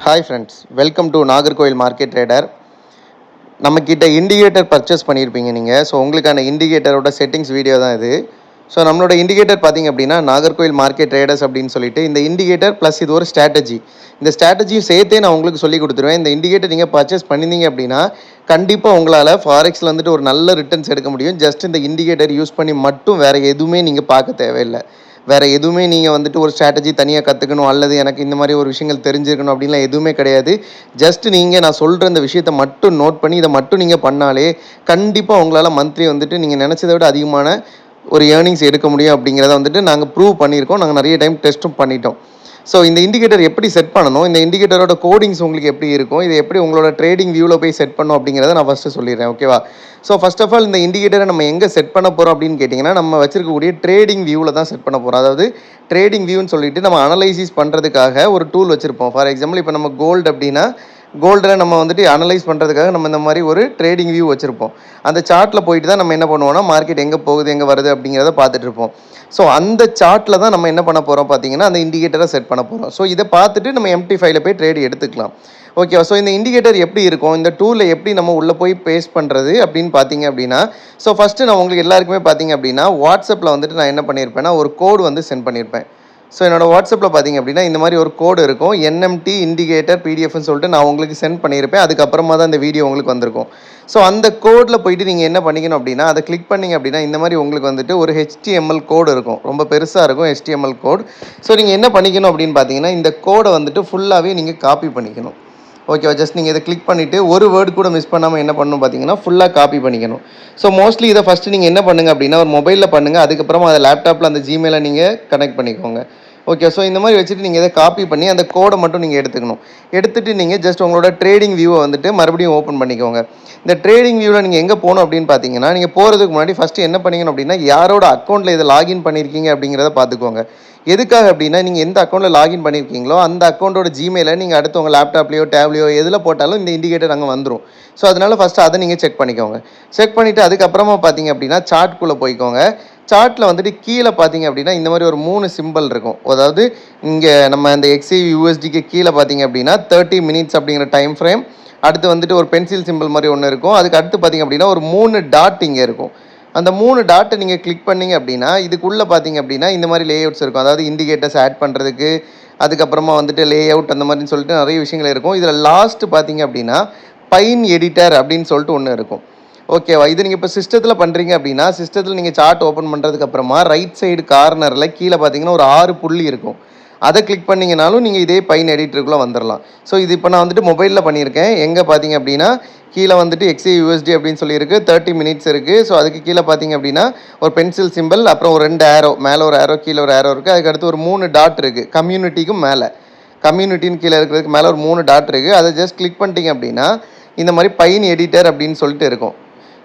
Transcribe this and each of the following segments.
Hi friends, welcome to Nagercoil market trader. நம்மக்கிட்ட indicator purchase பண்ணியிருப்பீங்க நீங்கள். ஸோ உங்களுக்கான இண்டிகேட்டரோட செட்டிங்ஸ் வீடியோ தான் இது. ஸோ நம்மளோட இண்டிகேட்டர் பார்த்திங்க அப்படின்னா நாகர்கோவில் மார்க்கெட் ட்ரேடர்ஸ் அப்படின்னு சொல்லிட்டு இந்த இண்டிகேட்டர் ப்ளஸ் இது ஒரு ஸ்ட்ராட்டஜி. இந்த ஸ்ட்ராட்டஜியும் சேர்த்தே நான் உங்களுக்கு சொல்லி கொடுத்துருவேன். இந்த இண்டிகேட்டர் நீங்கள் பர்ச்சேஸ் பண்ணியிருந்தீங்க அப்படின்னா கண்டிப்பாக உங்களால் ஃபாரெக்ஸில் வந்துட்டு ஒரு நல்ல ரிட்டர்ன்ஸ் எடுக்க முடியும். ஜஸ்ட் இந்த இண்டிகேட்டர் யூஸ் பண்ணி மட்டும் வேறு எதுவுமே நீங்கள் பார்க்க தேவையில்லை. வேறு எதுவுமே நீங்கள் வந்துட்டு ஒரு ஸ்ட்ராட்டஜி தனியாக கற்றுக்கணும் அல்லது எனக்கு இந்த மாதிரி ஒரு விஷயங்கள் தெரிஞ்சிருக்கணும் அப்படின்லாம் எதுவுமே கிடையாது. ஜஸ்ட் நீங்கள் நான் சொல்கிற இந்த விஷயத்தை மட்டும் நோட் பண்ணி இதை மட்டும் நீங்கள் பண்ணாலே கண்டிப்பாக உங்களால் மந்த்லி வந்துட்டு நீங்கள் நினச்சதை விட அதிகமான ஒரு ஏர்னிங்ஸ் எடுக்க முடியும் அப்படிங்கிறத வந்துட்டு நாங்கள் ப்ரூவ் பண்ணியிருக்கோம். நாங்கள் நிறைய டைம் டெஸ்ட்டும் பண்ணிட்டோம். ஸோ இந்த இண்டிகேட்டர் எப்படி செட் பண்ணணும், இந்த இண்டிகேட்டரோட கோடிங்ஸ் உங்களுக்கு எப்படி இருக்கும், இது எப்படி உங்களோட ட்ரேடிங் வியூவில் போய் செட் பண்ணணும் அப்படிங்கிறத நான் ஃபஸ்ட்டு சொல்லிடுறேன். ஓகேவா? ஸோ ஃபஸ்ட் ஆஃப் ஆல் இந்த இண்டிகேட்டரை நம்ம எங்கே செட் பண்ண போகிறோம் அப்படின்னு கேட்டிங்கன்னா நம்ம வச்சிருக்கக்கூடிய ட்ரேடிங் வியூவில் தான் செட் பண்ண போகிறோம். அதாவது ட்ரேடிங் வியூன்னு சொல்லிட்டு நம்ம அனலைசிஸ் பண்ணுறதுக்காக ஒரு டூல் வச்சுருப்போம். ஃபார் எக்ஸாம்பிள் இப்போ நம்ம கோல்டு அப்படின்னா கோல்டில் நம்ம வந்துட்டு அனலைஸ் பண்ணுறதுக்காக நம்ம இந்த மாதிரி ஒரு ட்ரேடிங் வியூ வச்சுருப்போம். அந்த சார்ட்டில் போயிட்டு தான் நம்ம என்ன பண்ணுவோம்னா மார்க்கெட் எங்கே போகுது எங்கே வருது அப்படிங்கிறத பார்த்துட்டு இருப்போம். ஸோ அந்த சார்ட்டில் தான் நம்ம என்ன பண்ண போகிறோம் பார்த்தீங்கன்னா அந்த இண்டிகேட்டரை செட் பண்ண போகிறோம். ஸோ இதை பார்த்துட்டு நம்ம எம்டி ஃபைல போய் ட்ரேட் எடுத்துக்கலாம். ஓகேவா? ஸோ இந்த இண்டிகேட்டர் எப்படி இருக்கும், இந்த டூலில் எப்படி நம்ம உள்ளே போய் பேஸ்ட் பண்ணுறது அப்படின்னு பார்த்தீங்க அப்படின்னா, ஸோ ஃபஸ்ட்டு நான் உங்களுக்கு எல்லாருக்குமே பார்த்தீங்க அப்படின்னா வாட்ஸ்அப்பில் வந்துட்டு நான் என்ன பண்ணியிருப்பேன்னா ஒரு கோடு வந்து சென்ட் பண்ணியிருப்பேன். ஸோ என்னோடய வாட்ஸ்அப்பில் பார்த்தீங்க அப்படின்னா இந்த மாதிரி ஒரு கோடு இருக்கும், என்எம்டி இண்டிகேட்டர் பிடிஎஃப்னு சொல்லிட்டு நான் உங்களுக்கு சென்ட் பண்ணியிருப்பேன். அதுக்கப்புறமா தான் இந்த வீடியோ உங்களுக்கு வந்திருக்கும். ஸோ அந்த கோடில் போயிட்டு நீங்கள் என்ன பண்ணிக்கணும் அப்படின்னா அதை கிளிக் பண்ணிங்க அப்படின்னா இந்த மாதிரி உங்களுக்கு வந்துட்டு ஒரு HTML கோடு இருக்கும், ரொம்ப பெருசாக இருக்கும் HTML கோட். ஸோ நீங்கள் என்ன பண்ணிக்கணும் அப்படின்னு பார்த்தீங்கன்னா இந்த கோடை வந்துட்டு ஃபுல்லாகவே நீங்கள் காப்பி பண்ணிக்கணும். ஓகேவா? ஜஸ்ட் நீங்கள் இதை கிளிக் பண்ணிவிட்டு ஒரு வேர்டு கூட மிஸ் பண்ணாமல் என்ன பண்ணணும் பார்த்தீங்கன்னா ஃபுல்லாக காப்பி பண்ணிக்கணும். ஸோ மோஸ்ட்லி இதை ஃபஸ்ட்டு நீங்கள் என்ன பண்ணுங்கள் அப்படின்னா ஒரு மொபைலில் பண்ணுங்கள், அதுக்கப்புறமா அதை லேப்டாப்பில் அந்த ஜிமெயிலை நீங்கள் கனெக்ட் பண்ணிக்கோங்க. ஓகே. ஸோ இந்த மாதிரி வச்சுட்டு நீங்கள் இதை காப்பி பண்ணி அந்த கோடை மட்டும் நீங்கள் எடுத்துக்கணும். எடுத்துகிட்டு நீங்கள் ஜஸ்ட் உங்களோட ட்ரேடிங் வியூவை வந்துட்டு மறுபடியும் ஓப்பன் பண்ணிக்கோங்க. இந்த ட்ரேடிங் வியூவில் நீங்கள் எங்கே போகணும் அப்படின்னு பார்த்தீங்கன்னா நீங்கள் போகிறதுக்கு முன்னாடி ஃபஸ்ட்டு என்ன பண்ணிக்கணும் அப்படின்னா யாரோட அக்கௌண்ட்டில் இதை லாகின் பண்ணியிருக்கீங்க அப்படிங்கிறத பார்த்துக்கோங்க. எதுக்காக அப்படின்னா நீங்கள் எந்த அக்கௌண்ட்டில் லாகின் பண்ணியிருக்கீங்களோ அந்த அக்கௌண்ட்டோட ஜிமெயிலை நீங்கள் அடுத்து உங்கள் லேப்டாப்லேயோ டேப்லேயோ எதில் போட்டாலும் இந்த இண்டிகேட்டர் அங்கே வந்துடும். ஸோ அதனால் ஃபஸ்ட்டு அதை நீங்கள் செக் பண்ணிக்கோங்க. செக் பண்ணிவிட்டு அதுக்கப்புறமா பார்த்தீங்க அப்படின்னா சார்ட்குள்ளே போய்க்கோங்க. சார்ட்டில் வந்துட்டு கீழே பார்த்தீங்க அப்படின்னா இந்த மாதிரி ஒரு 3 சிம்பிள் இருக்கும். அதாவது இங்கே நம்ம இந்த XAUUSDக்கு கீழே பார்த்தீங்க அப்படின்னா 30 மினிட்ஸ் அப்படிங்கிற டைம் ஃப்ரேம், அடுத்து வந்துட்டு ஒரு பென்சில் சிம்பிள் மாதிரி ஒன்று இருக்கும். அதுக்கு அடுத்து பார்த்தீங்க அப்படின்னா ஒரு 3 டாட் இங்கே இருக்கும். அந்த 3 டாட்டை நீங்கள் கிளிக் பண்ணிங்க அப்படின்னா இதுக்குள்ளே பார்த்தீங்க அப்படின்னா இந்த மாதிரி லேஅவுட்ஸ் இருக்கும். அதாவது இண்டிகேட்டர்ஸ் ஆட் பண்ணுறதுக்கு, அதுக்கப்புறமா வந்துட்டு லேஅவுட் அந்த மாதிரின்னு சொல்லிட்டு நிறைய விஷயங்கள் இருக்கும். இதில் லாஸ்ட்டு பார்த்தீங்க அப்படின்னா பைன் எடிட்டர் அப்படின்னு சொல்லிட்டு ஒன்று இருக்கும். ஓகேவா? இது நீங்கள் இப்போ சிஸ்டத்தில் பண்ணுறீங்க அப்படின்னா சிஸ்டத்தில் நீங்கள் சார்ட் ஓப்பன் பண்ணுறதுக்கப்புறமா ரைட் சைடு கார்னரில் கீழே பார்த்தீங்கன்னா ஒரு 6 புள்ளி இருக்கும். அதை கிளிக் பண்ணிங்கனாலும் நீங்கள் இதே பைன் எடிட்டருக்குள்ளே வந்துடலாம். ஸோ இது இப்போ நான் வந்துட்டு மொபைலில் பண்ணியிருக்கேன். எங்கே பார்த்தீங்க அப்படின்னா கீழே வந்துட்டு XAUSD அப்படின்னு சொல்லியிருக்கு, 30 மினிட்ஸ் இருக்குது. ஸோ அதுக்கு கீழே பார்த்தீங்க அப்படின்னா ஒரு பென்சில் சிம்பிள், அப்புறம் ஒரு 2 ஏரோ, மேலே ஒரு ஏரோ கீழே ஒரு ஏரோ இருக்குது. அதுக்கடுத்து ஒரு 3 டாட் இருக்குது. கம்யூனிட்டிக்கும் மேலே கம்யூனிட்டின்னு கீழே இருக்கிறதுக்கு மேலே ஒரு 3 டாட் இருக்குது. அதை ஜஸ்ட் கிளிக் பண்ணிட்டீங்க அப்படின்னா இந்த மாதிரி பைன் எடிட்டர் அப்படின்னு சொல்லிட்டு இருக்கும்.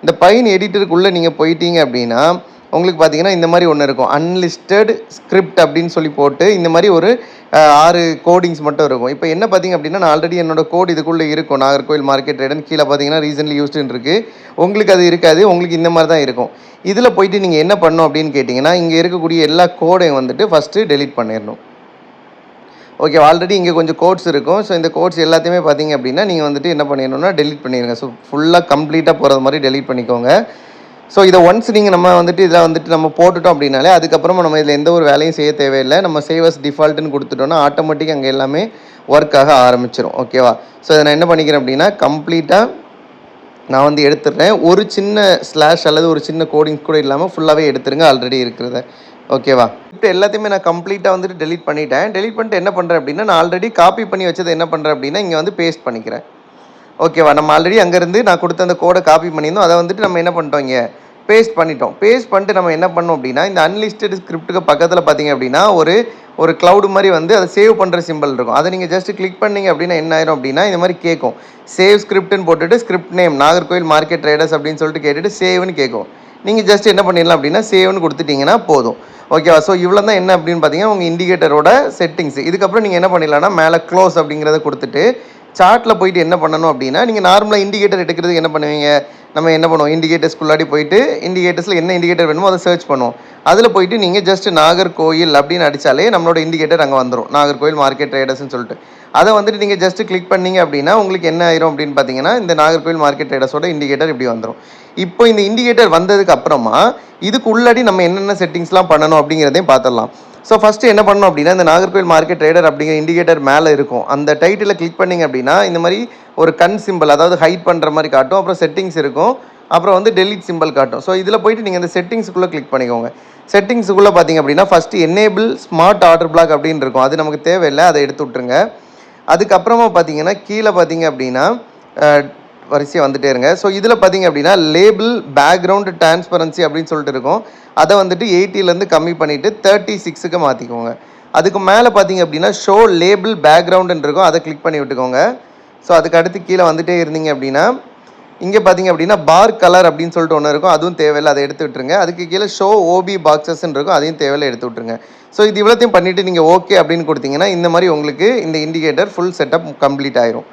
இந்த பைன் எடிட்டருக்குள்ளே நீங்கள் போயிட்டீங்க அப்படின்னா உங்களுக்கு பார்த்தீங்கன்னா இந்த மாதிரி ஒன்று இருக்கும், அன்லிஸ்டட் ஸ்கிரிப்ட் அப்படின்னு சொல்லி போட்டு இந்த மாதிரி ஒரு 6 கோடிங்ஸ் மட்டும் இருக்கும். இப்போ என்ன பார்த்தீங்க அப்படின்னா நான் ஆல்ரெடி என்னோட கோட் இதுக்குள்ளே இருக்கும், நாகர்கோவில் மார்க்கெட் ட்ரேடர்னு கீழே பார்த்தீங்கன்னா ரீசன்ட்லி யூஸ்டுன்னு இருக்குது. உங்களுக்கு அது இருக்காது, உங்களுக்கு இந்த மாதிரி தான் இருக்கும். இதில் போயிட்டு நீங்கள் என்ன பண்ணணும் அப்படின்னு கேட்டிங்கன்னா இங்கே இருக்கக்கூடிய எல்லா கோடையும் வந்துட்டு ஃபஸ்ட்டு டெலிட் பண்ணிடணும். ஓகே. ஆல்ரெடி இங்கே கொஞ்சம் கோட்ஸ் இருக்கும். ஸோ இந்த கோட்ஸ் எல்லாத்தையுமே பார்த்தீங்க அப்படின்னா நீங்கள் வந்துட்டு என்ன பண்ணிடணும்னா டெலிட் பண்ணிடுங்க. ஸோ ஃபுல்லாக கம்ப்ளீட்டாக போகிறது மாதிரி டெலிட் பண்ணிக்கோங்க. ஸோ இதை ஒன்ஸ் நீங்கள் நம்ம வந்துட்டு இதில் வந்துட்டு நம்ம போட்டுட்டோம் அப்படின்னாலே அதுக்கப்புறமா நம்ம இதில் எந்த ஒரு வேலையும் செய்ய தேவையில்லை. நம்ம சேவ் அஸ் டிஃபால்ட்டுன்னு கொடுத்துட்டோன்னா ஆட்டோமேட்டிக்காக அங்கே எல்லாமே ஒர்க் ஆக ஆரம்பிச்சிடும். ஓகேவா? ஸோ இதை நான் என்ன பண்ணிக்கிறேன் அப்படின்னா கம்ப்ளீட்டாக நான் வந்து எடுத்துடுறேன். ஒரு சின்ன ஸ்லாஷ் அல்லது ஒரு சின்ன கோடிங்ஸ் கூட இல்லாமல் ஃபுல்லாகவே எடுத்துருங்க ஆல்ரெடி இருக்கிறத. ஓகேவா? இப்போ எல்லாத்தையுமே நான் கம்ப்ளீட்டாக வந்துட்டு டெலிட் பண்ணிட்டேன். டெலிட் பண்ணிட்டு என்ன பண்ணுறேன் அப்படின்னா நான் ஆல்ரெடி காப்பி பண்ணி வச்சதை என்ன பண்ணுறேன் அப்படின்னா இங்கே வந்து பேஸ்ட் பண்ணிக்கிறேன். ஓகேவா? நம்ம ஆல்ரெடி அங்கேருந்து நான் கொடுத்த அந்த கோடை காப்பி பண்ணியிருந்தோம், அதை வந்துட்டு நம்ம என்ன பண்ணிட்டோம் இங்கே பேஸ்ட் பண்ணிட்டோம். பேஸ்ட் பண்ணிட்டு நம்ம என்ன பண்ணோம் அப்படின்னா இந்த அன்லிஸ்டட் ஸ்கிரிப்ட்டுக்கு பக்கத்தில் பார்த்தீங்க அப்படின்னா ஒரு க்ளவுடு மாதிரி வந்து அதை சேவ் பண்ணுற சிம்பிள் இருக்கும். அதை நீங்கள் ஜஸ்ட் கிளிக் பண்ணிங்க அப்படின்னா என்ன ஆயிரும் அப்படின்னா இந்த மாதிரி கேட்கும், சேவ் ஸ்கிரிப்ட்னு போட்டுட்டு script name Nagercoil market traders அப்படின்னு சொல்லிட்டு கேட்டுட்டு சேவ்னு கேட்கும். நீங்கள் ஜஸ்ட் என்ன பண்ணிடலாம் அப்படின்னா சேவ்னு கொடுத்துட்டிங்கன்னா போதும். ஓகேவா? ஸோ இவ்வளோ தான் என்ன அப்படின்னு பார்த்தீங்கன்னா உங்கள் இண்டிகேட்டரோட செட்டிங்ஸ். இதுக்கப்புறம் நீங்கள் என்ன பண்ணிடலாம்னா மேலே க்ளோஸ் அப்படிங்கிறத கொடுத்துட்டு சார்ட்டில் போயிட்டு என்ன பண்ணணும் அப்படின்னா, நீங்கள் நார்மலாக இண்டிகேட்டர் எடுக்கிறதுக்கு என்ன பண்ணுவீங்க, நம்ம என்ன பண்ணுவோம், இண்டிகேட்டர்ஸ்குள்ளாடி போயிட்டு இண்டிகேட்டர்ஸில் என்ன இண்டிகேட்டர் வேணுமோ அதை சர்ச் பண்ணுவோம். அதில் போயிட்டு நீங்கள் ஜஸ்ட் நாகர்கோயில் அப்படின்னு அடித்தாலே நம்மளோட இண்டிகேட்டர் அங்கே வந்துடும், நாகர்கோயில் மார்க்கெட் ட்ரேடர்ஸ்னு சொல்லிட்டு. அதை வந்துட்டு நீங்கள் ஜஸ்ட் கிளிக் பண்ணீங்க அப்படின்னா உங்களுக்கு என்ன ஆயிரும் அப்படின்னு பார்த்தீங்கன்னா, இந்த நாகர்கோயில் மார்க்கெட் ட்ரேடர்ஸோட இண்டிகேட்டர் இப்படி வந்துடும். இப்போ இந்த இண்டிகேட்டர் வந்ததுக்கு அப்புறமா இதுக்கு உள்ளாடி நம்ம என்னென்ன செட்டிங்ஸ்லாம் பண்ணணும் அப்படிங்கிறதையும் பார்த்துடலாம். ஸோ ஃபஸ்ட்டு என்ன பண்ணணும் அப்படின்னா, இந்த நாகர்கோயில் மார்க்கெட் ட்ரேடர் அப்படிங்கிற இண்டிகேட்டர் மேலே இருக்கும். அந்த டைட்டிலை கிளிக் பண்ணிங்க அப்படின்னா இந்த மாதிரி ஒரு கண் சிம்பிள், அதாவது ஹைட் பண்ணுற மாதிரி காட்டும். அப்புறம் செட்டிங்ஸ் இருக்கும், அப்புறம் வந்து டெலிட் சிம்பிள் காட்டும். ஸோ இதில் போயிட்டு நீங்கள் இந்த செட்டிங்ஸுக்குள்ளே கிளிக் பண்ணிக்கோங்க. செட்டிங்ஸுக்குள்ளே பார்த்தீங்க அப்படின்னா first enable smart order black அப்படின்னு இருக்கும். அது நமக்கு தேவையில்லை, அதை எடுத்து விட்ருங்க. அதுக்கப்புறமா பார்த்தீங்கன்னா கீழே பார்த்தீங்க அப்படின்னா வரிசையாக வந்துட்டே இருங்க. ஸோ இதில் பார்த்தீங்க அப்படின்னா லேபிள் பேக்ரவுண்டு டிரான்ஸ்பரன்சி அப்படின்னு சொல்லிட்டு இருக்கும். அதை வந்துட்டு 80லேருந்து கம்மி பண்ணிவிட்டு 36க்கு மாற்றிக்கோங்க. அதுக்கு மேலே பார்த்தீங்க அப்படின்னா ஷோ லேபிள் பேக்ரவுண்டுன்னு இருக்கும், அதை கிளிக் பண்ணி விட்டுக்கோங்க. ஸோ அதுக்கு அடுத்து கீழே வந்துட்டே இருந்தீங்க அப்படின்னா இங்கே பார்த்தீங்க அப்படின்னா பார் கலர் அப்படின்னு சொல்லிட்டு ஒன்று இருக்கும், அதுவும் தேவையில்லை, அதை எடுத்து விட்டுருங்க. அதுக்கு கீழே ஷோ ஓபி பாக்ஸஸ்ன்னு இருக்கும், அதையும் தேவையில்லை, எடுத்து விட்டுருங்க. ஸோ இது இவ்வளோத்தையும் பண்ணிவிட்டு நீங்கள் ஓகே அப்படின்னு கொடுத்தீங்கன்னா இந்த மாதிரி உங்களுக்கு இந்த இண்டிகேட்டர் ஃபுல் செட்டப் கம்ப்ளீட் ஆயிரும்.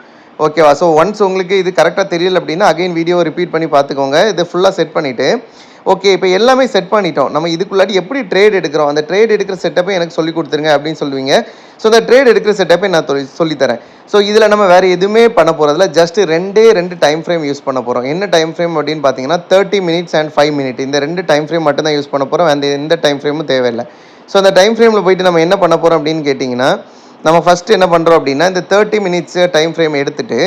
ஓகேவா? ஸோ ஒன்ஸ் உங்களுக்கு இது கரெக்டாக தெரியல அப்படின்னா அகைன் வீடியோ ரிப்பீட் பண்ணி பார்த்துக்கோங்க. இதை ஃபுல்லாக செட் பண்ணிவிட்டு ஓகே இப்போ எல்லாமே செட் பண்ணிட்டோம். நம்ம இதுக்குள்ளாடி எப்படி ட்ரேட் எடுக்கிறோம், அந்த ட்ரேட் எடுக்கிற செட்டப்பை எனக்கு சொல்லி கொடுத்துருங்க அப்படின்னு சொல்லுவீங்க. ஸோ அந்த ட்ரேட் எடுக்கிற செட்டப்பை நான் சொல்லித்தரேன். ஸோ இதில் நம்ம வேறு எதுவுமே பண்ண போகிறதில்ல, ஜஸ்ட் ரெண்டு டைம் ஃப்ரேம் யூஸ் பண்ண போகிறோம். என்ன டைம் ஃப்ரேம் அப்படின்னு பார்த்தீங்கன்னா 30 மினிட்ஸ் அண்ட் 5 மினிட், இந்த 2 டைம் ஃப்ரேம் மட்டும் தான் யூஸ் பண்ண போகிறோம். அந்த எந்த டைம் ஃப்ரேமும் தேவையில்லை. ஸோ அந்த டைம் ஃப்ரேமில் போயிட்டு நம்ம என்ன பண்ண போகிறோம் அப்படின்னு கேட்டிங்கன்னா, நம்ம ஃபஸ்ட்டு என்ன பண்ணுறோம் அப்படின்னா இந்த 30 மினிட்ஸ் டைம் ஃப்ரேம் எடுத்துகிட்டு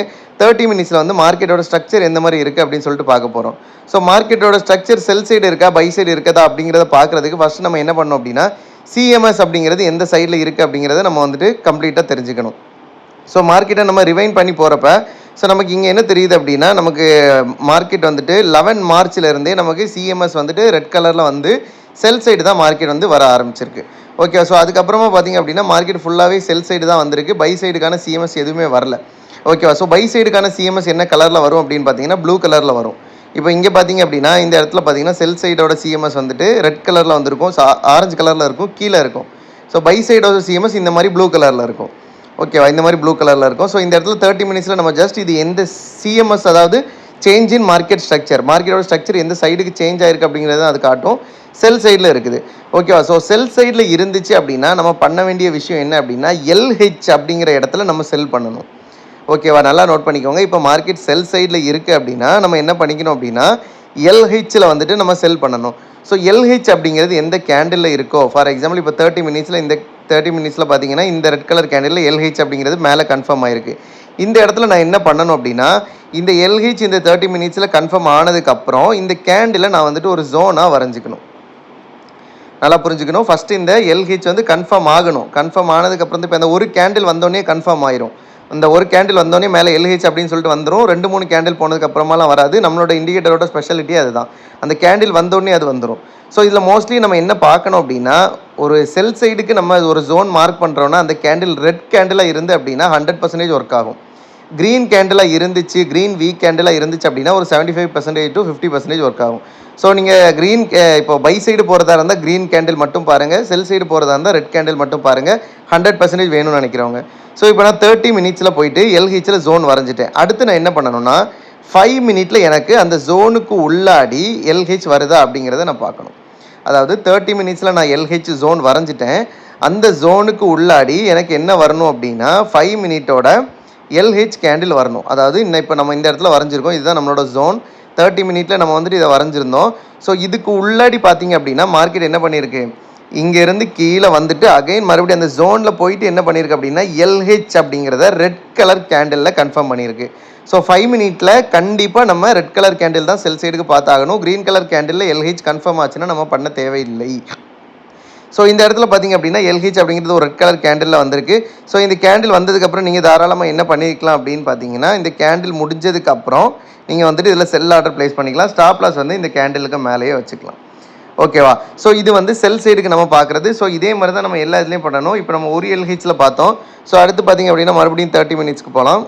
30 மினிட்ஸில் வந்து மார்க்கெட்டோட ஸ்ட்ரக்சர் எந்த மாதிரி இருக்குது அப்படின்னு சொல்லிட்டு பார்க்க போகிறோம். ஸோ மார்க்கெட்டோட ஸ்ட்ரக்சர் செல் சைடு இருக்கா பை சைடு இருக்கதா அப்படிங்கிறத பார்க்குறதுக்கு ஃபஸ்ட்டு நம்ம என்ன பண்ணோம் அப்படின்னா சிஎம்எஸ் அப்படிங்கிறது எந்த சைடில் இருக்குது அப்படிங்கிறத நம்ம வந்துட்டு கம்ப்ளீட்டாக தெரிஞ்சுக்கணும். ஸோ மார்க்கெட்டை நம்ம ரிவைன் பண்ணி போகிறப்ப ஸோ நமக்கு இங்கே என்ன தெரியுது அப்படின்னா, நமக்கு மார்க்கெட் வந்துட்டு 11 மார்ச்லேருந்தே நமக்கு சிஎம்எஸ் வந்துட்டு ரெட் கலரில் வந்து செல் சைடு தான் மார்க்கெட் வந்து வர ஆரம்பிச்சிருக்கு. ஓகே, ஸோ அதுக்கப்புறமா பார்த்தீங்க அப்படின்னா மார்க்கெட் ஃபுல்லாகவே செல் சைடு தான் வந்திருக்கு, பை சைடுக்கான சிஎம்எஸ் எதுவுமே வரல. ஓகேவா? ஸோ பை சைடுக்கான சிஎம்எஸ் என்ன கலரில் வரும் அப்படின்னு பார்த்தீங்கன்னா ப்ளூ கலரில் வரும். இப்போ இங்கே பார்த்தீங்க அப்படின்னா இந்த இடத்துல பார்த்தீங்கன்னா செல் சைடோட சிஎம்எஸ் வந்துட்டு ரெட் கலரில் வந்திருக்கும், ஆரஞ்சு கலரில் இருக்கும், கீழே இருக்கும். ஸோ பை சைடோட சிஎம்எஸ் இந்த மாதிரி ப்ளூ கலரில் இருக்கும். ஓகேவா? இந்த மாதிரி ப்ளூ கலரில் இருக்கும். ஸோ இந்த இடத்துல 30 மினிட்ஸில் நம்ம ஜஸ்ட் இது எந்த சிஎம்எஸ், அதாவது சேஞ்ச் இன் மார்க்கெட் ஸ்ட்ரக்சர், மார்க்கெட்டோட ஸ்ட்ரக்சர் எந்த சைடுக்கு சேஞ்ச் ஆயிருக்கு அப்படிங்கிறது அது காட்டும். செல் சைடில் இருக்குது. ஓகேவா? ஸோ செல் சைடில் இருந்துச்சு அப்படின்னா நம்ம பண்ண வேண்டிய விஷயம் என்ன அப்படின்னா எல்ஹெச் அப்படிங்கிற இடத்துல நம்ம செல் பண்ணணும். ஓகேவா? நல்லா நோட் பண்ணிக்கோங்க. இப்போ மார்க்கெட் செல் சைடில் இருக்குது அப்படின்னா நம்ம என்ன பண்ணிக்கணும் அப்படின்னா எல்ஹெச்சில் வந்துட்டு நம்ம செல் பண்ணணும். ஸோ எல்ஹெச் அப்படிங்கிறது எந்த கேண்டிலில் இருக்கோ, ஃபார் எக்ஸாம்பிள் இப்போ 30 மினிட்ஸில் இந்த 30 மினிட்ஸில் பார்த்தீங்கன்னா இந்த ரெட் கலர் கேண்டிலில் எல்ஹெச் அப்படிங்கிறது மேலே கன்ஃபார்ம் ஆயிருக்கு. இந்த இடத்துல நான் என்ன பண்ணணும் அப்படின்னா இந்த எல்ஹெச் இந்த 30 மினிட்ஸில் கன்ஃபார்ம் ஆனதுக்கப்புறம் இந்த கேண்டிலை நான் வந்துட்டு ஒரு ஜோனாக வரைஞ்சிக்கணும். நல்லா புரிஞ்சுக்கணும். ஃபஸ்ட்டு இந்த எல்ஹெச் வந்து கன்ஃபார்ம் ஆகணும். கன்ஃபார்ம் ஆனதுக்கப்புறம் இப்போ அந்த ஒரு கேண்டில் வந்தோடனே கன்ஃபார்ம் ஆயிரும். அந்த ஒரு கேண்டில் வந்தோடனே மேலே எல்ஹெச் அப்படின்னு சொல்லிட்டு வந்துடும். 2-3 கேண்டில் போனதுக்கப்புறமாலாம் வராது. நம்மளோட இண்டிகேட்டரோட ஸ்பெஷாலிட்டி அதுதான். அந்த கேண்டில் வந்தோடனே அது வந்துடும். ஸோ இதில் மோஸ்ட்லி நம்ம என்ன பார்க்கணும் அப்படின்னா ஒரு செல் சைடுக்கு நம்ம ஒரு ஜோன் மார்க் பண்ணுறோன்னா அந்த கேண்டில் ரெட் கேண்டிலாக இருந்து அப்படின்னா 100% ஒர்க் ஆகும். க்ரீன் கேண்டிலாக இருந்துச்சு, க்ரீன் வீக் கேண்டிலாக இருந்துச்சு அப்படின்னா ஒரு 75% to 50% ஒர்க் ஆகும். ஸோ நீங்கள் க்ரீன் இப்போ பை சைடு போகிறதா இருந்தால் க்ரீன் கேண்டில் மட்டும் பாருங்கள், செல் சைடு போகிறதா இருந்தால் ரெட் கேண்டில் மட்டும் பாருங்கள். 100% வேணும்னு நினைக்கிறவங்க. ஸோ இப்போ நான் 30 மினிட்ஸில் போயிட்டு எல்ஹெச்சில் ஜோன் வரைஞ்சிட்டேன். அடுத்து நான் என்ன பண்ணணும்னா 5 மினிட்ல எனக்கு அந்த ஜோனுக்கு உள்ளாடி எல்ஹெச் வருதா அப்படிங்கிறத நான் பார்க்கணும். அதாவது 30 மினிட்ஸில் நான் எல்ஹெச் ஜோன் வரைஞ்சிட்டேன். அந்த ஜோனுக்கு உள்ளாடி எனக்கு என்ன வரணும் அப்படின்னா 5 மினிட்டோட எல்ஹெச் கேண்டில் வரணும். அதாவது இப்போ நம்ம இந்த இடத்துல வரைஞ்சிருக்கோம், இதுதான் நம்மளோட ஜோன். 30 மினிட்ல நம்ம வந்துட்டு இதை வரைஞ்சிருந்தோம். ஸோ இதுக்கு உள்ளாடி பார்த்தீங்க அப்படின்னா மார்க்கெட் என்ன பண்ணியிருக்கு, இங்கேருந்து கீழே வந்துட்டு அகைன் மறுபடியும் அந்த ஜோனில் போயிட்டு என்ன பண்ணியிருக்கு அப்படின்னா எல்ஹெச் அப்படிங்கிறத ரெட் கலர் கேண்டிலில் கன்ஃபார்ம் பண்ணியிருக்கு. ஸோ 5 மினிட்ல கண்டிப்பாக நம்ம ரெட் கலர் கேண்டில் தான் செல் சைடுக்கு பார்த்தாகணும். க்ரீன் கலர் கேண்டிலில் எல்ஹெச் கன்ஃபார்ம் ஆச்சுன்னா நம்ம பண்ண தேவையில்லை. ஸோ இந்த இடத்துல பார்த்தீங்க அப்படின்னா எல்ஹெச் அப்படிங்கிறது ஒரு ரெட் கலர் கேண்டிலில் வந்திருக்கு. ஸோ இந்த கேண்டில் வந்ததுக்கப்புறம் நீங்கள் தாராளமாக என்ன பண்ணிக்கலாம் அப்படின்னு பார்த்தீங்கன்னா இந்த கேண்டில் முடிஞ்சதுக்கப்புறம் நீங்கள் வந்துட்டு இதில் செல் ஆர்டர் ப்ளேஸ் பண்ணிக்கலாம். ஸ்டாப் லாஸ் வந்து இந்த கேண்டிலுக்கு மேலேயே வச்சுக்கலாம். ஓகேவா? ஸோ இது வந்து செல் சைடுக்கு நம்ம பார்க்குறது. ஸோ இதே மாதிரி தான் நம்ம எல்லா இதுலேயும் பண்ணணும். இப்போ நம்ம ஒரு எல்ஹெச்சில் பார்த்தோம். ஸோ அடுத்து பார்த்தீங்க அப்படின்னா மறுபடியும் 30 மினிட்ஸ்க்கு போகலாம்.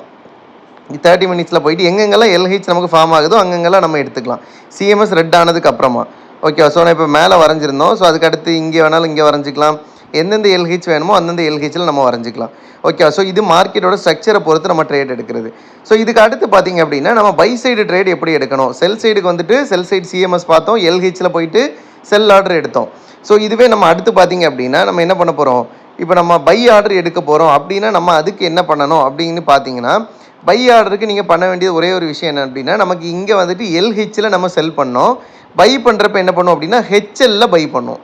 30 மினிட்ஸில் போயிட்டு எங்கெங்கெல்லாம் எல்ஹெச் நமக்கு ஃபார்ம் ஆகுதோ அங்கெங்கெல்லாம் நம்ம எடுத்துக்கலாம். சிஎம்எஸ் ரெட் ஆனதுக்கு அப்புறமா. ஓகேவா? ஸோ நான் இப்போ மேலே வரைஞ்சிருந்தோம். ஸோ அதுக்கடுத்து இங்கே வேணாலும் இங்கே வரைஞ்சிக்கலாம், எந்தெந்த எல்ஹெச் வேணுமோ அந்தந்த எல்ஹெச்சில் நம்ம வரைஞ்சிக்கலாம். ஓகே, ஸோ இது மார்க்கெட்டோட ஸ்ட்ரக்சரை பொறுத்து நம்ம ட்ரேட் எடுக்கிறது. ஸோ இதுக்கு அடுத்து பார்த்தீங்க அப்படின்னா நம்ம பை சைடு ட்ரேட் எப்படி எடுக்கணும், செல் சைடுக்கு வந்துட்டு செல் சைடு சிஎம்எஸ் பார்த்தோம், எல்ஹெச்சில் போயிட்டு செல் ஆர்டர் எடுத்தோம். ஸோ இதுவே நம்ம அடுத்து பார்த்தீங்க அப்படின்னா நம்ம என்ன பண்ண போகிறோம், இப்போ நம்ம பை ஆர்டர் எடுக்க போகிறோம் அப்படின்னா நம்ம அதுக்கு என்ன பண்ணணும் அப்படின்னு பார்த்தீங்கன்னா, பை ஆர்டருக்கு நீங்கள் பண்ண வேண்டியது ஒரே ஒரு விஷயம் என்ன அப்படின்னா, நமக்கு இங்கே வந்துட்டு எல்ஹெச்சில் நம்ம செல் பண்ணோம், பை பண்ணுறப்ப என்ன பண்ணோம் அப்படின்னா ஹெச்எல்ல பை பண்ணோம்.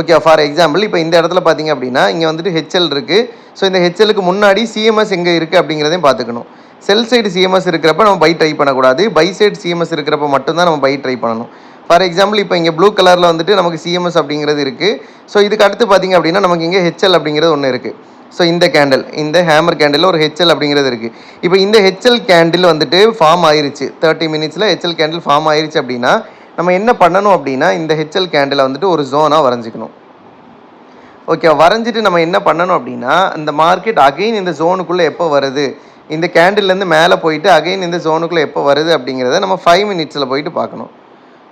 ஓகே, ஃபார் எக்ஸாம்பிள் இப்போ இந்த இடத்துல பார்த்தீங்க அப்படின்னா இங்கே வந்துட்டு ஹெச்எல் இருக்குது. ஸோ இந்த ஹெச்எலுக்கு முன்னாடி சிஎம்எஸ் எங்கே இருக்குது அப்படிங்கிறதையும் பார்த்துக்கணும். செல் சைடு சிஎம்எஸ் இருக்கிறப்ப நம்ம பை ட்ரை பண்ணக்கூடாது, பை சைடு சிஎம்எஸ் இருக்கிறப்ப மட்டும்தான் நம்ம பை ட்ரை பண்ணணும். ஃபார் எக்ஸாம்பிள் இப்போ இங்கே ப்ளூ கலரில் வந்துட்டு நமக்கு சிஎம்எஸ் அப்படிங்கிறது இருக்குது. ஸோ இதுக்கு அடுத்து பார்த்தீங்க அப்படின்னா நமக்கு இங்கே ஹெச்எல் அப்படிங்கிறது ஒன்று இருக்குது. ஸோ இந்த கேண்டில், இந்த ஹேமர் கேண்டில் ஒரு ஹெச்எல் அப்படிங்கிறது இருக்குது. இப்போ இந்த ஹெச்எல் கேண்டில் வந்துட்டு ஃபார்ம் ஆயிருச்சு, 30 மினிட்ஸில் ஹெச்எல் கேண்டில் ஃபார்ம் ஆயிருச்சு அப்படின்னா நம்ம என்ன பண்ணணும் அப்படின்னா இந்த ஹெச்எல் கேண்டிலை வந்துட்டு ஒரு ஜோனாக வரைஞ்சிக்கணும். ஓகே, வரைஞ்சிட்டு நம்ம என்ன பண்ணணும் அப்படின்னா இந்த மார்க்கெட் அகைன் இந்த ஜோனுக்குள்ளே எப்போ வருது, இந்த கேண்டில்லேருந்து மேலே போயிட்டு அகைன் இந்த ஜோனுக்குள்ளே எப்போ வருது அப்படிங்கிறத நம்ம 5 மினிட்ஸில் போயிட்டு பார்க்கணும்.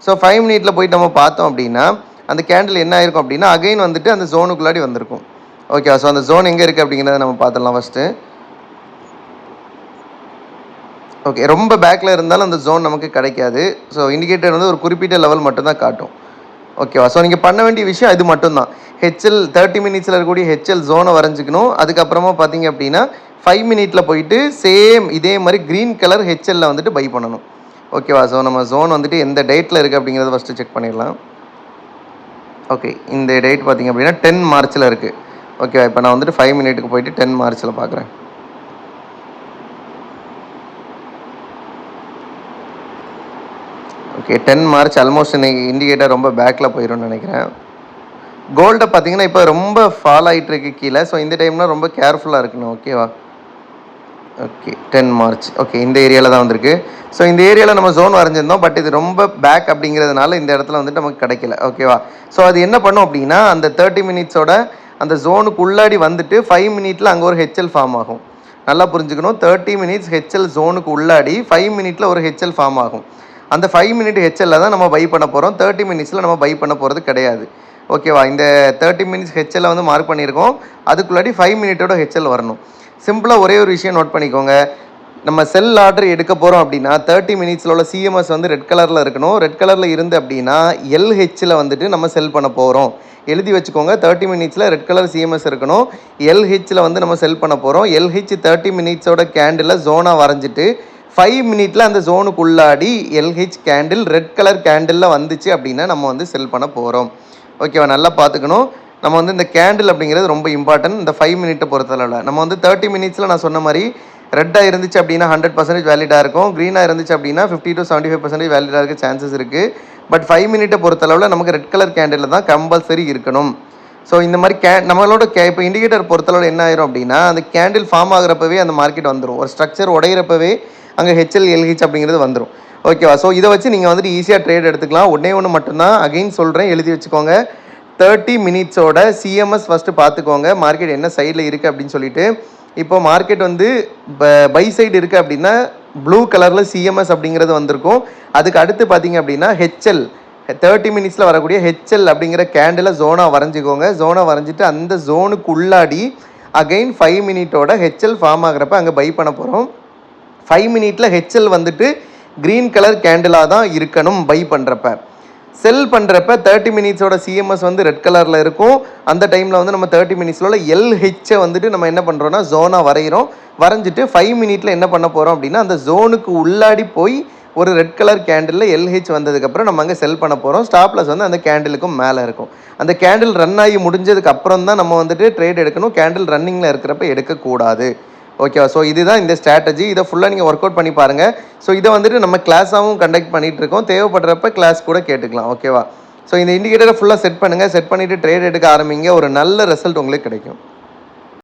ஸோ 5 மினிட்ஸில் போயிட்டு நம்ம பார்த்தோம் அப்படின்னா அந்த கேண்டில் என்ன ஆயிருக்கும் அப்படின்னா அகைன் வந்துட்டு அந்த ஜோனுக்குள்ளாடி வந்திருக்கும். ஓகே, ஸோ அந்த ஜோன் எங்கே இருக்குது அப்படிங்கிறத நம்ம பார்த்துடலாம் ஃபஸ்ட்டு. ஓகே, ரொம்ப பேக்கில் இருந்தாலும் அந்த ஜோன் நமக்கு கிடைக்காது. ஸோ இண்டிகேட்டர் வந்து ஒரு குறிப்பிட்ட லெவல் மட்டும்தான் காட்டும். ஓகேவா, ஸோ நீங்கள் பண்ண வேண்டிய விஷயம் இது மட்டும்தான். ஹெச்எல் 30 மினிட்ஸில் இருக்கக்கூடிய ஹெச்எல் ஜோனை வரைஞ்சிக்கணும். அதுக்கப்புறமா பார்த்தீங்க அப்படின்னா 5 மினிட்ஸில் போயிட்டு சேம் இதே மாதிரி க்ரீன் கலர் ஹெச்எல்ல வந்துட்டு பை பண்ணணும். ஓகேவா, ஸோ நம்ம ஜோன் வந்துட்டு எந்த டேட்டில் இருக்குது அப்படிங்கிறத ஃபஸ்ட்டு செக் பண்ணிடலாம். ஓகே, இந்த டேட் பார்த்திங்க அப்படின்னா 10 மார்ச்சில் இருக்குது. ஓகேவா, இப்போ நான் வந்துட்டு 5 மினிட்டுக்கு போயிட்டு 10 மார்ச்சில் பார்க்குறேன். ஓகே, 10 மார்ச் ஆல்மோஸ்ட் இன்னைக்கு இண்டிகேட்டர் ரொம்ப பேக்கில் போயிடும்னு நினைக்கிறேன். கோல்டை பார்த்தீங்கன்னா இப்போ ரொம்ப ஃபால் ஆகிட்டு இருக்கு கீழே. ஸோ இந்த டைம்லாம் ரொம்ப கேர்ஃபுல்லாக இருக்கணும். ஓகேவா, ஓகே 10 மார்ச் ஓகே இந்த ஏரியாவில் தான் வந்திருக்கு. ஸோ இந்த ஏரியாவில் நம்ம ஜோன் வரைஞ்சிருந்தோம், பட் இது ரொம்ப பேக் அப்படிங்கிறதுனால இந்த இடத்துல வந்துட்டு நமக்கு கிடைக்கல. ஓகேவா, ஸோ அது என்ன பண்ணும் அப்படின்னா அந்த 30 மினிட்ஸோட அந்த ஜோனுக்கு உள்ளாடி வந்துட்டு 5 மினிட்ல அங்கே ஒரு ஹெச்எல் ஃபார்ம் ஆகும். நல்லா புரிஞ்சுக்கணும், 30 மினிட்ஸ் ஹெச்எல் ஜோனுக்கு உள்ளாடி 5 மினிட்ல ஒரு ஹெச்எல் ஃபார்ம் ஆகும். அந்த 5 மினிட் ஹெச்எல்ல தான் நம்ம பை பண்ண போகிறோம், 30 மினிட்ஸில் நம்ம பை பண்ண போகிறது கிடையாது. ஓகேவா, இந்த 30 மினிட்ஸ் ஹெச்எல்ல வந்து மார்க் பண்ணியிருக்கோம், அதுக்குள்ளாடி 5 மினிட்டோட ஹெச்எல் வரணும். சிம்பிளாக ஒரே ஒரு விஷயம் நோட் பண்ணிக்கோங்க, நம்ம செல் ஆர்டர் எடுக்க போகிறோம் அப்படின்னா 30 மினிட்ஸில் உள்ள சிஎம்எஸ் வந்து ரெட் கலரில் இருக்கணும். ரெட் கலரில் இருந்து அப்படின்னா எல்ஹெச்சில் வந்துட்டு நம்ம செல் பண்ண போகிறோம். எழுதி வச்சுக்கோங்க, 30 மினிட்ஸில் ரெட் கலர் சிஎம்எஸ் இருக்கணும். எல்ஹெச்சில் வந்து நம்ம செல் பண்ண போகிறோம். எல்ஹெச் 30 மினிட்ஸோட கேண்டில் ஜோனாக வரைஞ்சிட்டு 5 மினிட்ல அந்த ஜோனுக்கு உள்ளாடி எல்ஹெச் கேண்டில் ரெட் கலர் கேண்டிலில் வந்துச்சு அப்படின்னா நம்ம வந்து செல் பண்ண போகிறோம். ஓகேவா, நல்லா பார்த்துக்கணும். நம்ம வந்து இந்த கேண்டில் அப்படிங்கிறது ரொம்ப இம்பார்ட்டன்ட். இந்த 5 மினிட்டை பொறுத்தளவில் நம்ம வந்து 30 மினிட்ஸில் நான் சொன்ன மாதிரி ரெட்டாக இருந்துச்சு அப்படின்னா 100% வேலிடாக இருக்கும், க்ரீனாக இருந்துச்சு அப்படின்னா 50 to 75% வேலிடாக இருக்க சான்சஸ் இருக்குது. பட் 5 மினிட்டை பொறுத்தளவில் நமக்கு ரெட் கலர் கேண்டில் தான் கம்பல்சரி இருக்கணும். ஸோ இந்த மாதிரி நம்மளோட இப்போ இண்டிகேட்டர் பொறுத்தளவில் என்ன ஆயிரும் அப்படின்னா அந்த கேண்டில் ஃபார்ம் ஆகிறப்பவே அந்த மார்க்கெட் வந்துடும், ஒரு ஸ்ட்ரக்சர் உடையிறப்பவே அங்கே ஹெச்எல் எல்ஹெச் அப்படிங்கிறது வந்துடும். ஓகேவா, ஸோ இதை வச்சு நீங்கள் வந்துட்டு ஈஸியாக ட்ரேட் எடுத்துக்கலாம். ஒன்று மட்டும்தான் அகைன் சொல்கிறேன், எழுதி வச்சுக்கோங்க. 30 மினிட்ஸோட சிஎம்எஸ் ஃபஸ்ட்டு பார்த்துக்கோங்க, மார்க்கெட் என்ன சைடில் இருக்குது அப்படின்னு சொல்லிட்டு. இப்போ மார்க்கெட் வந்து பை சைடு இருக்குது அப்படின்னா ப்ளூ கலரில் சிஎம்எஸ் அப்படிங்கிறது வந்திருக்கும். அதுக்கு அடுத்து பார்த்தீங்க அப்படின்னா ஹெச்எல் 30 மினிட்ஸில் வரக்கூடிய ஹெச்எல் அப்படிங்கிற கேண்டில் ஜோனாக வரைஞ்சிக்கோங்க. ஜோனாக வரைஞ்சிட்டு அந்த ஜோனுக்கு உள்ளாடி அகைன் 5 மினிட்டோட ஹெச்எல் ஃபார்ம் ஆகிறப்ப அங்கே பை பண்ண போகிறோம். 5 மினிட்ல ஹெச்எல் வந்துட்டு க்ரீன் கலர் கேண்டிலாக தான் இருக்கணும் பை பண்ணுறப்ப. செல் பண்ணுறப்ப 30 மினிட்ஸோட சிஎம்எஸ் வந்து ரெட் கலரில் இருக்கும். அந்த டைமில் வந்து நம்ம 30 மினிட்ஸில் எல்ஹெச்சை வந்துட்டு நம்ம என்ன பண்ணுறோன்னா ஜோனாக வரைகிறோம். வரைஞ்சிட்டு 5 மினிட்ல என்ன பண்ண போகிறோம் அப்படின்னா அந்த ஜோனுக்கு உள்ளாடி போய் ஒரு ரெட் கலர் கேண்டிலில் எல்ஹெச் வந்ததுக்கப்புறம் நம்ம அங்கே செல் பண்ண போகிறோம். ஸ்டாப்லஸ் வந்து அந்த கேண்டிலுக்கும் மேலே இருக்கும். அந்த கேண்டில் ரன் ஆகி முடிஞ்சதுக்கு அப்புறம் தான் நம்ம வந்துட்டு ட்ரேட் எடுக்கணும். கேண்டில் ரன்னிங்கில் இருக்கிறப்ப எடுக்கக்கூடாது. ஓகேவா, ஸோ இதுதான் இந்த ஸ்ட்ராட்டஜி. இதை ஃபுல்லாக நீங்கள் ஒர்க் அவுட் பண்ணி பாருங்கள். ஸோ இதை வந்துட்டு நம்ம கிளாஸாகவும் கண்டக்ட் பண்ணிகிட்டு இருக்கோம், தேவைப்படுறப்ப கிளாஸ் கூட கேட்டுக்கலாம். ஓகேவா, ஸோ இந்த இண்டிகேட்டரை ஃபுல்லாக செட் பண்ணுங்கள். செட் பண்ணிவிட்டு ட்ரேட் எடுக்க ஆரம்பிங்க, ஒரு நல்ல ரிசல்ட் உங்களுக்கு கிடைக்கும்.